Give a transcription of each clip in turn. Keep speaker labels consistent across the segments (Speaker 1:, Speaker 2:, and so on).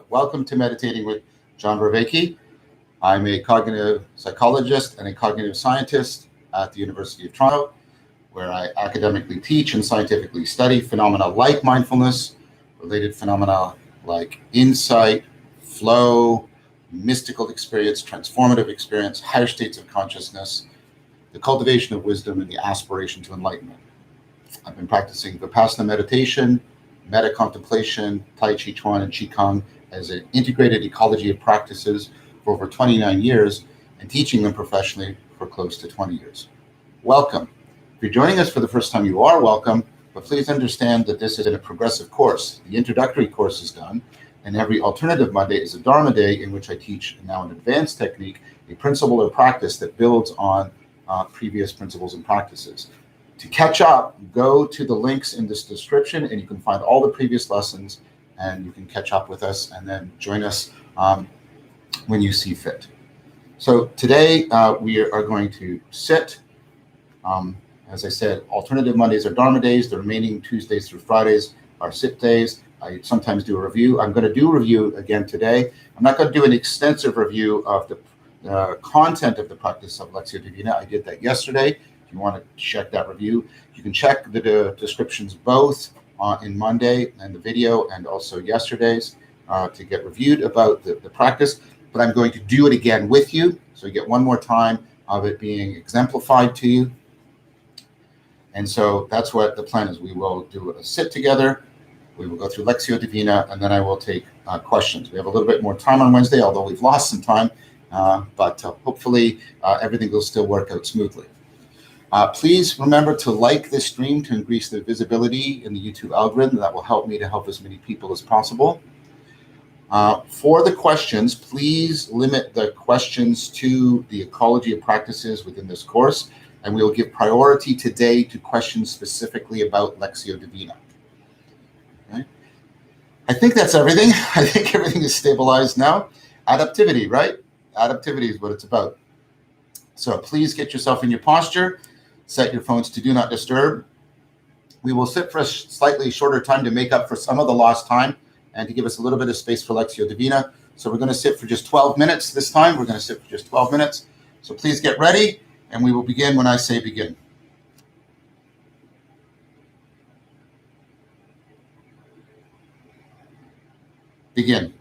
Speaker 1: Welcome to Meditating with John Vervaeke. I'm a cognitive psychologist and a cognitive scientist at the University of Toronto, where I academically teach and scientifically study phenomena like mindfulness, related phenomena like insight, flow, mystical experience, transformative experience, higher states of consciousness, the cultivation of wisdom, and the aspiration to enlightenment. I've been practicing Vipassana meditation, metta contemplation, Tai Chi Chuan, and Qigong as an integrated ecology of practices for over 29 years and teaching them professionally for close to 20 years. Welcome. If you're joining us for the first time, you are welcome, but please understand that this is a progressive course. The introductory course is done, and every alternative Monday is a Dharma day in which I teach now an advanced technique, a principle or practice that builds on previous principles and practices. To catch up, go to the links in this description and you can find all the previous lessons and you can catch up with us and then join us when you see fit. So today we are going to sit. As I said, alternative Mondays are Dharma days. The remaining Tuesdays through Fridays are sit days. I sometimes do a review. I'm going to do a review again today. I'm not going to do an extensive review of the content of the practice of Lectio Divina. I did that yesterday. If you want to check that review, you can check the descriptions both in Monday and the video and also yesterday's to get reviewed about the practice. But I'm going to do it again with you. So you get one more time of it being exemplified to you. And so that's what the plan is. We will do a sit together. We will go through Lectio Divina, and then I will take questions. We have a little bit more time on Wednesday, although we've lost some time. But hopefully everything will still work out smoothly. Please remember to like this stream to increase the visibility in the YouTube algorithm. That will help me to help as many people as possible. For the questions, please limit the questions to the ecology of practices within this course, and we will give priority today to questions specifically about Lectio Divina. Okay. I think that's everything. I think everything is stabilized now. Adaptivity, right? Adaptivity is what it's about. So please get yourself in your posture. Set your phones to do not disturb. We will sit for a slightly shorter time to make up for some of the lost time and to give us a little bit of space for Lectio Divina. So we're going to sit for just 12 minutes this time. We're going to sit for just 12 minutes. So please get ready, and we will begin when I say begin. Begin.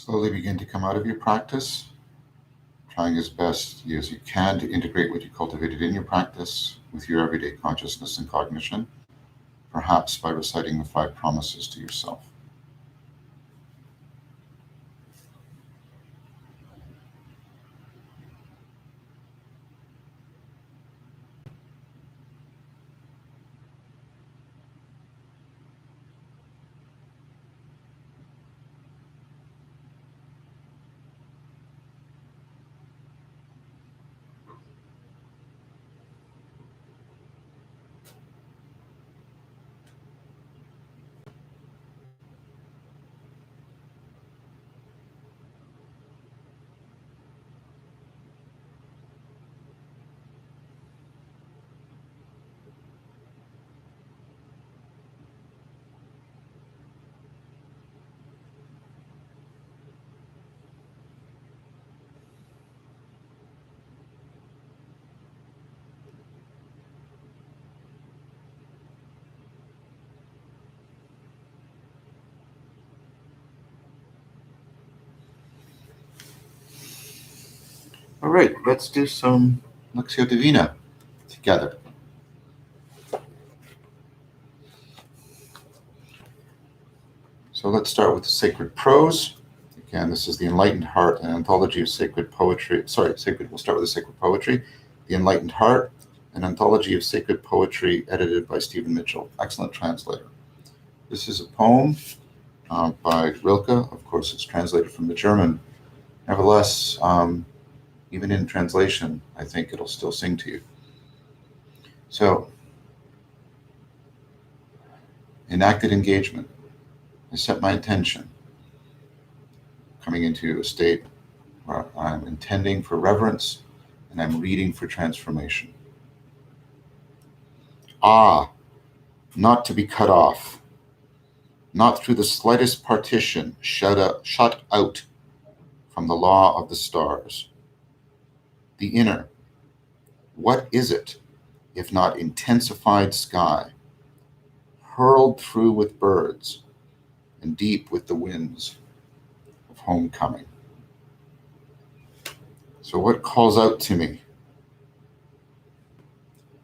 Speaker 1: Slowly begin to come out of your practice, trying as best as you can to integrate what you cultivated in your practice with your everyday consciousness and cognition, perhaps by reciting the 5 promises to yourself. All right, let's do some Lectio Divina together. So let's start with the sacred prose. Again, this is The Enlightened Heart, an anthology of sacred poetry. We'll start with the sacred poetry. The Enlightened Heart, an anthology of sacred poetry edited by Stephen Mitchell. Excellent translator. This is a poem by Rilke. Of course, it's translated from the German. Nevertheless, even in translation, I think it'll still sing to you. So, enacted engagement. I set my intention, coming into a state where I'm intending for reverence and I'm reading for transformation. Ah, not to be cut off, not through the slightest partition shut out from the law of the stars. The inner, what is it if not intensified sky, hurled through with birds and deep with the winds of homecoming? So what calls out to me?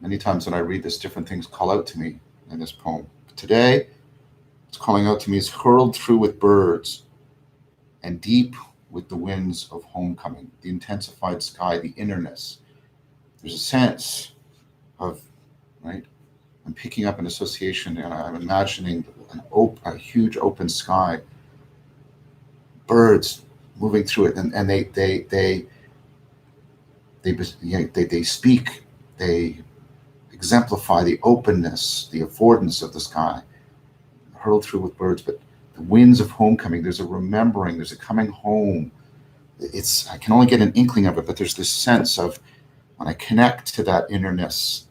Speaker 1: Many times when I read this, different things call out to me in this poem. But today, what's calling out to me is hurled through with birds and deep with the winds of homecoming, the intensified sky, the innerness. There's a sense of, right? I'm picking up an association and I'm imagining a huge open sky, birds moving through it, and they speak, they exemplify the openness, the affordance of the sky, hurled through with birds, but the winds of homecoming, there's a remembering, there's a coming home. I can only get an inkling of it, but there's this sense of when I connect to that innerness,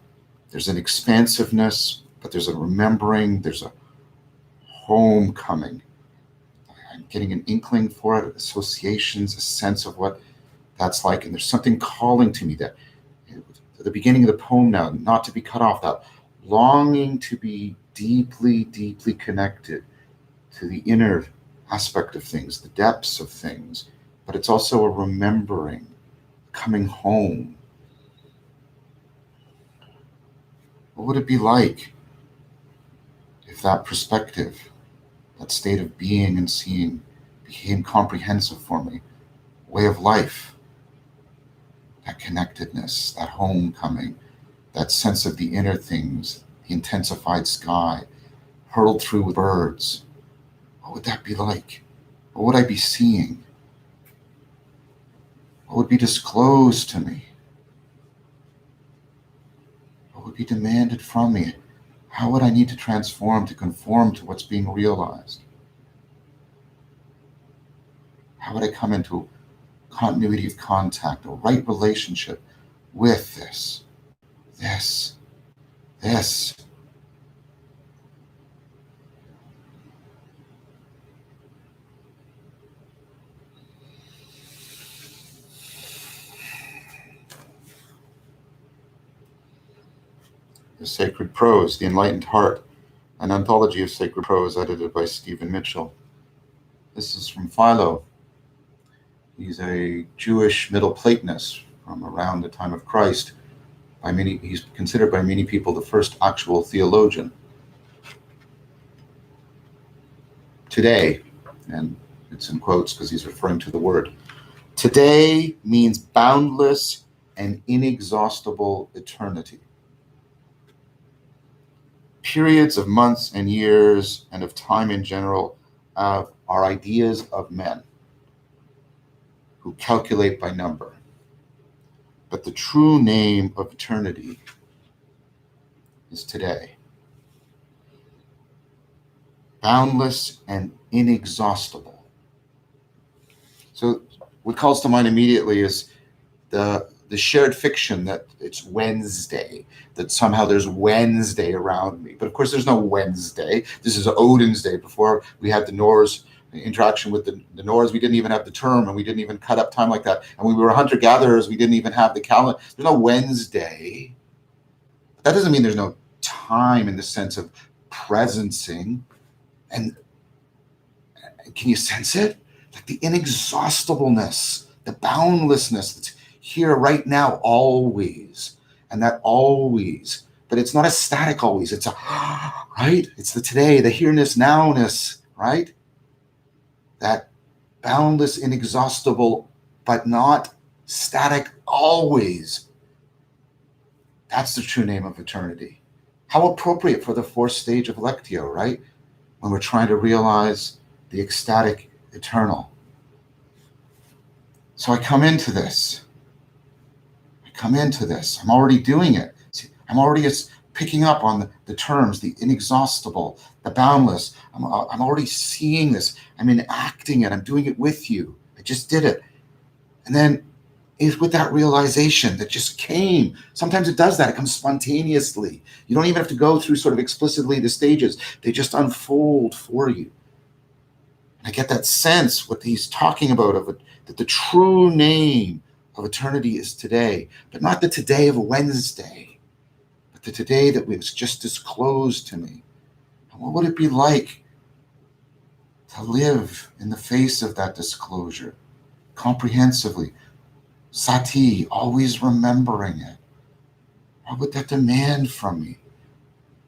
Speaker 1: there's an expansiveness, but there's a remembering, there's a homecoming. I'm getting an inkling for it, associations, a sense of what that's like, and there's something calling to me that at the beginning of the poem now, not to be cut off, that longing to be deeply, deeply connected to the inner aspect of things, the depths of things, but it's also a remembering, coming home. What would it be like if that perspective, that state of being and seeing became comprehensive for me, way of life, that connectedness, that homecoming, that sense of the inner things, the intensified sky, hurled through with birds. What would that be like? What would I be seeing? What would be disclosed to me? What would be demanded from me? How would I need to transform to conform to what's being realized? How would I come into continuity of contact, a right relationship with this? The Sacred Prose, The Enlightened Heart, an anthology of sacred prose edited by Stephen Mitchell. This is from Philo, He's a Jewish Middle Platonist from around the time of Christ. He's considered by many people the first actual theologian. Today, and it's in quotes because he's referring to the word, today means boundless and inexhaustible eternity. Periods of months and years and of time in general are ideas of men who calculate by number. But the true name of eternity is today. Boundless and inexhaustible. So what calls to mind immediately is the shared fiction that it's Wednesday, that somehow there's Wednesday around me. But of course, there's no Wednesday. This is Odin's Day. Before we had the Norse interaction with the Norse, we didn't even have the term, and we didn't even cut up time like that. And we were hunter-gatherers, we didn't even have the calendar. There's no Wednesday. But that doesn't mean there's no time in the sense of presencing. And can you sense it? Like the inexhaustibleness, the boundlessness that's here right now, always. And that always, but it's not a static always. It's a, right? It's the today, the here-ness, now-ness, right? That boundless, inexhaustible, but not static always. That's the true name of eternity. How appropriate for the fourth stage of Lectio, right? When we're trying to realize the ecstatic eternal. So I come into this. I'm already doing it. See, I'm already picking up on the terms, the inexhaustible, the boundless. I'm already seeing this. I'm enacting it. I'm doing it with you. I just did it. And then it's with that realization that just came. Sometimes it does that. It comes spontaneously. You don't even have to go through sort of explicitly the stages. They just unfold for you. And I get that sense, what he's talking about, of it, that the true name of eternity is today, but not the today of a Wednesday, but the today that was just disclosed to me. And what would it be like to live in the face of that disclosure, comprehensively, sati, always remembering it? What would that demand from me?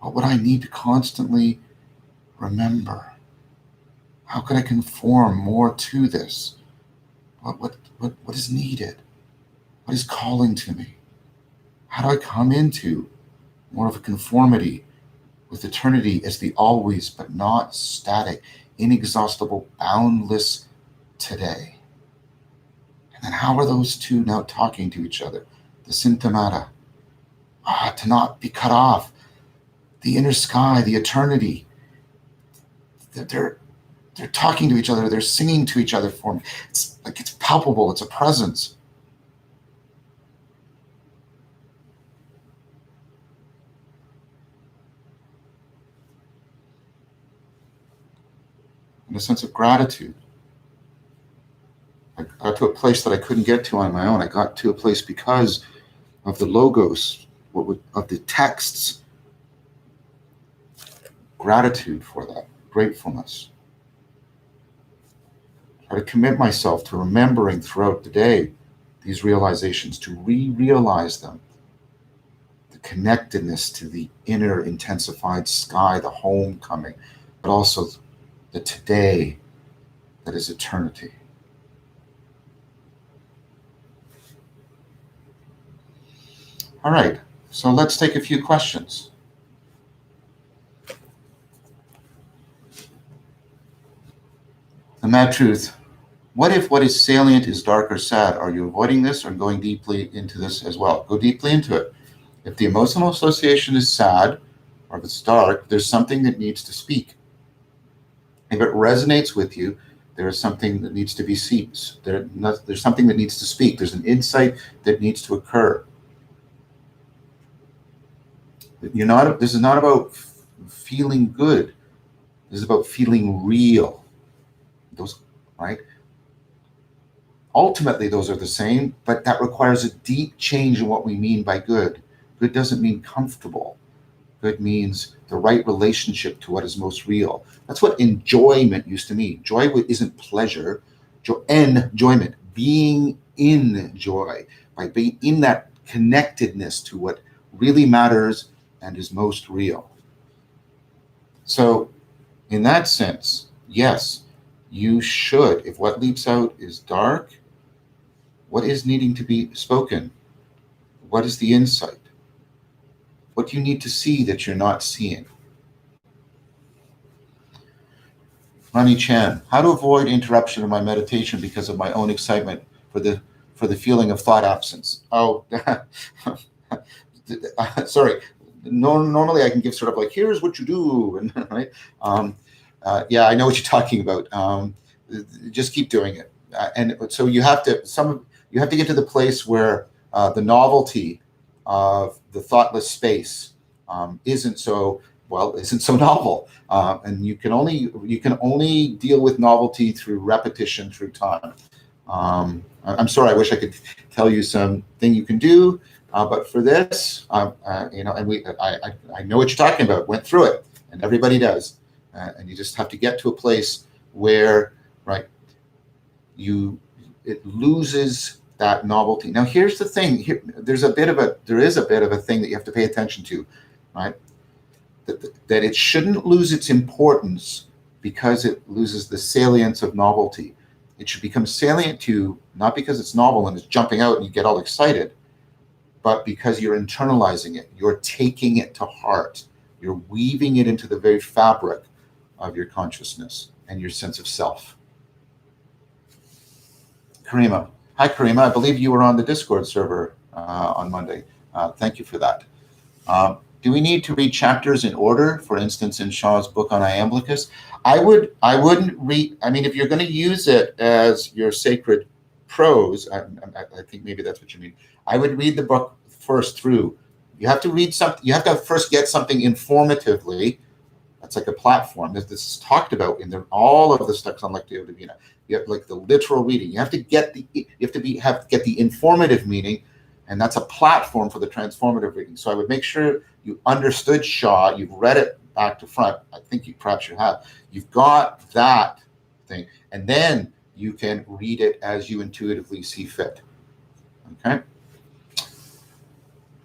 Speaker 1: What would I need to constantly remember? How can I conform more to this? What is needed? What is calling to me? How do I come into more of a conformity with eternity as the always but not static, inexhaustible, boundless today? And then how are those two now talking to each other? The symptomata. To not be cut off. The inner sky, the eternity. They're talking to each other. They're singing to each other for me. It's like it's palpable. It's a presence. And a sense of gratitude. I got to a place that I couldn't get to on my own. I got to a place because of the logos, of the texts. Gratitude for that, gratefulness. Try to commit myself to remembering throughout the day these realizations, to re-realize them. The connectedness to the inner intensified sky, the homecoming, but also the today that is eternity. All right, so let's take a few questions. The mad truth. What if what is salient is dark or sad? Are you avoiding this or going deeply into this as well? Go deeply into it. If the emotional association is sad or if it's dark, there's something that needs to speak. If it resonates with you, there is something that needs to be seen. There's something that needs to speak. There's an insight that needs to occur. This is not about feeling good. This is about feeling real. Those, right? Ultimately, those are the same, but that requires a deep change in what we mean by good. Good doesn't mean comfortable. Good means the right relationship to what is most real. That's what enjoyment used to mean. Joy isn't pleasure. Enjoyment. being in joy, by being in that connectedness to what really matters and is most real. So in that sense, yes, you should, if what leaps out is dark, what is needing to be spoken? What is the insight? What do you need to see that you're not seeing? Rani Chan, how to avoid interruption in my meditation because of my own excitement for the feeling of thought absence. Oh, sorry. Normally I can give sort of like, here's what you do, and right. Yeah, I know what you're talking about. Just keep doing it, and so you have to get to the place where the novelty of the thoughtless space isn't so novel, and you can only deal with novelty through repetition, through time. I'm sorry, I wish I could tell you something you can do, but for this, and I know what you're talking about. Went through it, and everybody does, and you just have to get to a place where, right, it loses that novelty. Now, here's the thing. There is a bit of a thing that you have to pay attention to, right? That it shouldn't lose its importance because it loses the salience of novelty. It should become salient to you, not because it's novel and it's jumping out and you get all excited, but because you're internalizing it. You're taking it to heart. You're weaving it into the very fabric of your consciousness and your sense of self. Karima. Hi, Karima. I believe you were on the Discord server on Monday. Thank you for that. Do we need to read chapters in order? For instance, in Shaw's book on Iamblichus, I wouldn't read. I mean, if you're going to use it as your sacred prose, I think maybe that's what you mean. I would read the book first through. You have to read something. You have to first get something informatively. That's like a platform. This is talked about in all of the steps on Lectio Divina. You have like the literal reading. You have to get the informative meaning. And that's a platform for the transformative reading. So I would make sure you understood Shaw, you've read it back to front. I think perhaps you have. You've got that thing. And then you can read it as you intuitively see fit. Okay?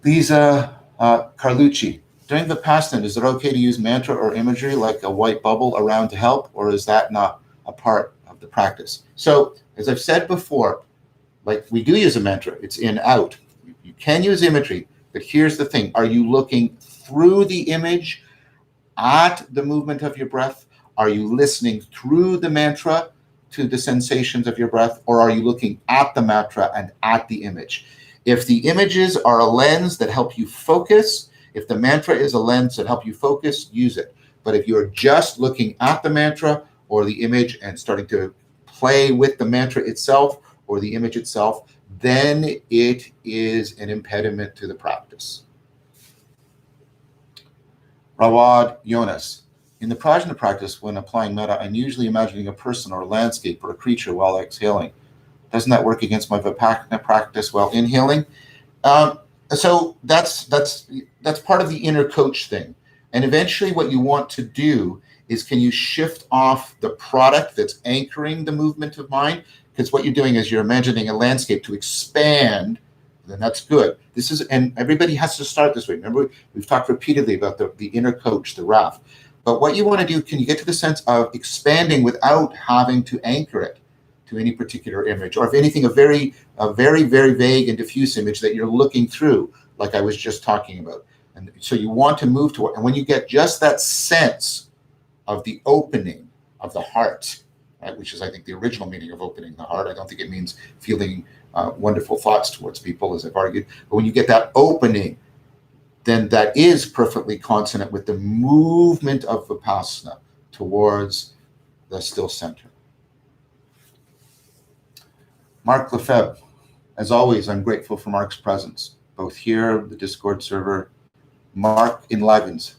Speaker 1: Lisa Carlucci. During the Vipassana, is it okay to use mantra or imagery like a white bubble around to help, or is that not a part of the practice? So, as I've said before, like we do use a mantra, it's in, out. You can use imagery, but here's the thing. Are you looking through the image at the movement of your breath? Are you listening through the mantra to the sensations of your breath? Or are you looking at the mantra and at the image? If the images are a lens that help you focus, if the mantra is a lens that help you focus, use it. But if you're just looking at the mantra or the image and starting to play with the mantra itself or the image itself, then it is an impediment to the practice. Rawad Jonas. In the prajna practice, when applying metta, I'm usually imagining a person or a landscape or a creature while exhaling. Doesn't that work against my Vervaeke practice while inhaling? So that's part of the inner coach thing. And eventually what you want to do is, can you shift off the product that's anchoring the movement of mind? Because what you're doing is you're imagining a landscape to expand, then that's good. And everybody has to start this way. Remember, we've talked repeatedly about the inner coach, the Raf. But what you want to do, can you get to the sense of expanding without having to anchor it to any particular image, or if anything, a very, very vague and diffuse image that you're looking through, like I was just talking about. And so you want to move toward, and when you get just that sense of the opening of the heart, right, which is, I think, the original meaning of opening the heart. I don't think it means feeling wonderful thoughts towards people, as I've argued. But when you get that opening, then that is perfectly consonant with the movement of Vipassana towards the still center. Mark Lefebvre, as always, I'm grateful for Mark's presence, both here, the Discord server. Mark enlivens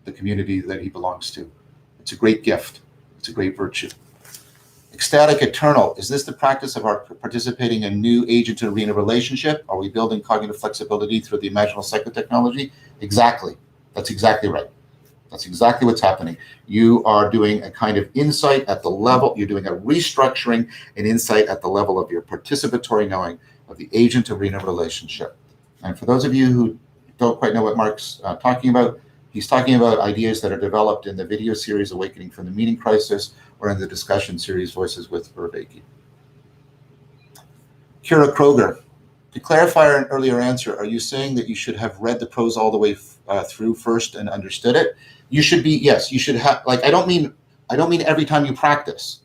Speaker 1: the community that he belongs to. It's a great gift. It's a great virtue. Ecstatic Eternal, is this the practice of our participating in new agent to arena relationship? Are we building cognitive flexibility through the imaginal psychotechnology? Exactly. That's exactly right. That's exactly what's happening. You are doing a kind of insight at the level, you're doing a restructuring and insight at the level of your participatory knowing of the agent arena relationship. And for those of you who don't quite know what Mark's talking about, he's talking about ideas that are developed in the video series Awakening from the Meaning Crisis or in the discussion series Voices with Vervaeke. Kira Kroger, to clarify an earlier answer, are you saying that you should have read the prose all the way through first and understood it? You should be, yes, you should have, like, I don't mean every time you practice.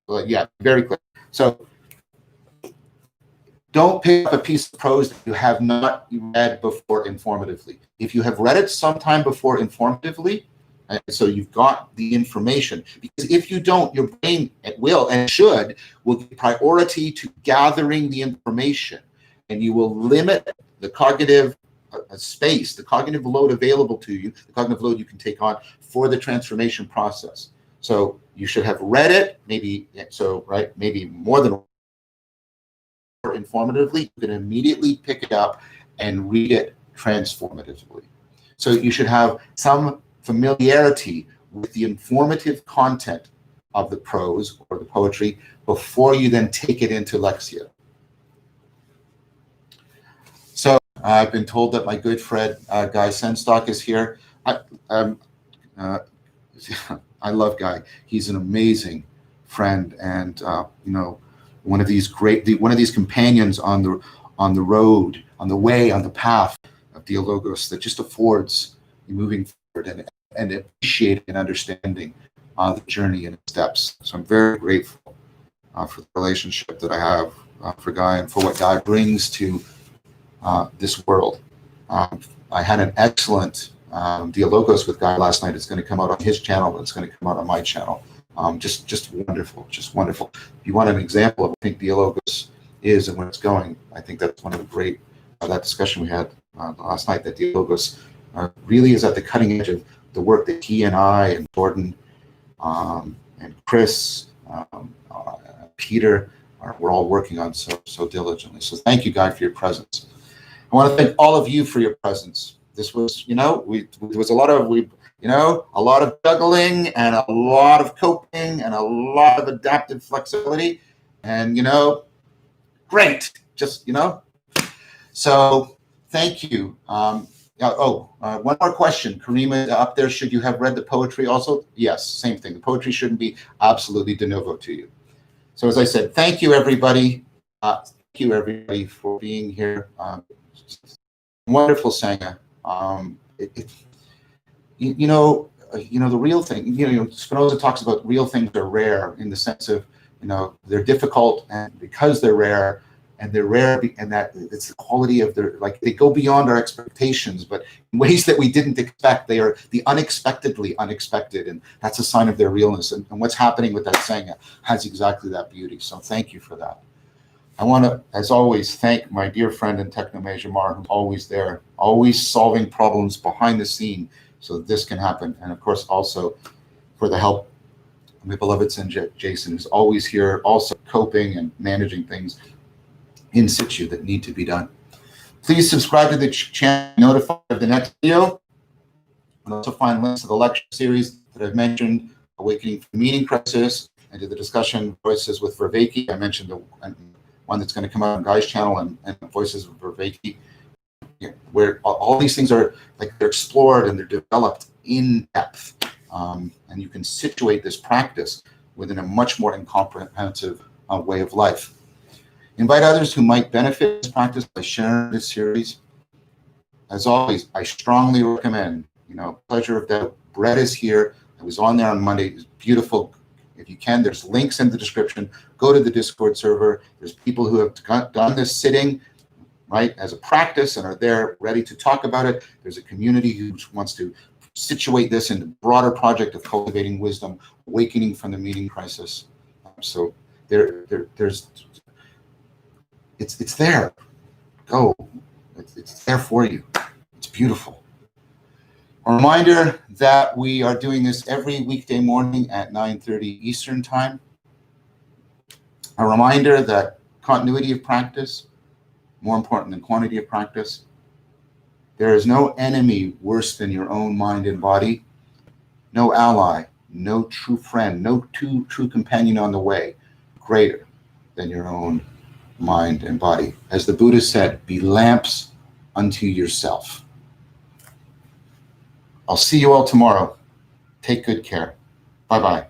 Speaker 1: But yeah, very clear. So don't pick up a piece of prose that you have not read before informatively. If you have read it sometime before informatively, so you've got the information, because if you don't, your brain will give priority to gathering the information, and you will limit the cognitive space, the cognitive load available to you, the cognitive load you can take on for the transformation process. So you should have read it, maybe more than informatively. You can immediately pick it up and read it transformatively. So you should have some familiarity with the informative content of the prose or the poetry before you then take it into Lexia. So I've been told that my good friend Guy Senstock is here. I love Guy. He's an amazing friend, and one of these companions on the road, on the way, on the path of Dialogos that just affords you moving forward and appreciating and understanding the journey and steps. So I'm very grateful for the relationship that I have for Guy and for what Guy brings to this world. I had an excellent Dialogos with Guy last night. It's going to come out on his channel, but it's going to come out on my channel. Just wonderful, just wonderful. If you want an example of what I think Dialogos is and where it's going, I think that's one of the great, that discussion we had last night, that Dialogos really is at the cutting edge of the work that he and I and Jordan and Chris, Peter, we're all working on so diligently. So thank you, Guy, for your presence. I want to thank all of you for your presence. This was, there was a lot of juggling and a lot of coping and a lot of adaptive flexibility, and great. So thank you. One more question, Karima, up there. Should you have read the poetry also? Yes, same thing. The poetry shouldn't be absolutely de novo to you. So as I said, thank you, everybody. Thank you, everybody, for being here. Wonderful Sangha. The real thing, Spinoza talks about real things are rare in the sense of, they're difficult, and because they're rare, and that it's the quality of they go beyond our expectations, but in ways that we didn't expect. They are the unexpectedly unexpected, and that's a sign of their realness. And what's happening with that Sangha has exactly that beauty. So thank you for that. I want to, as always, thank my dear friend and Technomasia Mar, who's always there, always solving problems behind the scene so that this can happen. And of course, also for the help of my beloved son Jason, who's always here, also coping and managing things in situ that need to be done. Please subscribe to the channel, notified of the next video, and also find links to the lecture series that I've mentioned, Awakening from the Meaning Crisis, and to the discussion Voices with Vervaeke. I mentioned the one that's going to come out on Guy's channel, and Voices with Vervaeke, where all these things are they're explored and they're developed in depth, and you can situate this practice within a much more incomprehensive way of life. Invite others who might benefit from this practice by sharing this series. As always, I strongly recommend, Pleasure of Doubt. Brett is here. I was on there on Monday. It was beautiful. If you can, there's links in the description. Go to the Discord server. There's people who have done this sitting, right, as a practice and are there ready to talk about it. There's a community who wants to situate this in the broader project of cultivating wisdom, awakening from the meaning crisis. So there's it's there. Go. It's there for you. It's beautiful. A reminder that we are doing this every weekday morning at 9:30 Eastern Time. A reminder that continuity of practice, more important than quantity of practice. There is no enemy worse than your own mind and body, no ally, no true friend, no true companion on the way greater than your own mind and body. As the Buddha said, be lamps unto yourself. I'll see you all tomorrow. Take good care. Bye-bye.